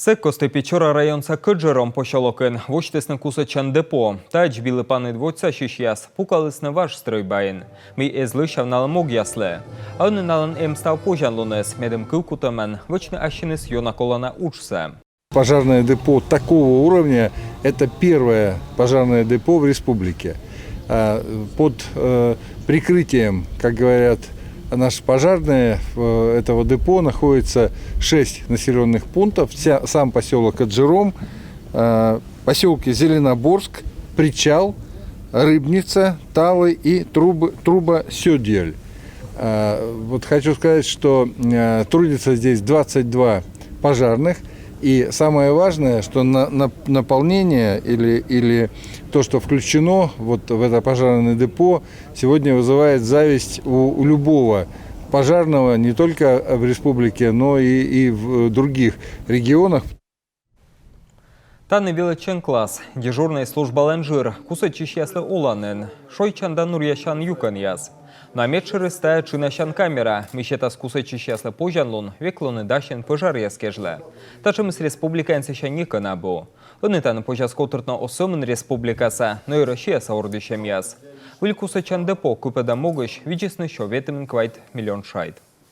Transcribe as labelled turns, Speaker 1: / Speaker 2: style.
Speaker 1: Секкости Печора районца Кыджером пошолокын, воштесны кусачан депо, тач били паны двойца шишьяс, пукалысны ваш стройбайын. Мы эзлышав налын мог яслы. Аны налын эмстав пожан лунес, медым кылкутамен, вочны ащиныс йона колана учса.
Speaker 2: Пожарное депо такого уровня – это первое пожарное депо в республике. Под прикрытием, как говорят наши пожарные, этого депо находится 6 населенных пунктов. Сам поселок Кыджером, поселки Зеленоборск, Причал, Рыбница, Талы и Труба-Сёдель. Вот хочу сказать, что трудится здесь 22 пожарных. И самое важное, что наполнение или то, что включено вот в это пожарное депо, сегодня вызывает зависть у любого пожарного, не только в республике, но и в других регионах.
Speaker 1: Та невеличен класс, дежурная служба ланжир, кусачиш яслы уланен, шойчанда нурьяшан юкан яс. На медширы стая чинащан камера, мещета с кусачиш яслы пожанлун, веклоны дащен пожар яскежле. Тачем с республиканцы щаника набу. Онытан пожаскотыртна осомын республикаса, но и Россия саурдищем яс. Виль кусачан депо купеда могыш, вичесны шо ветемен квайт миллион шайт.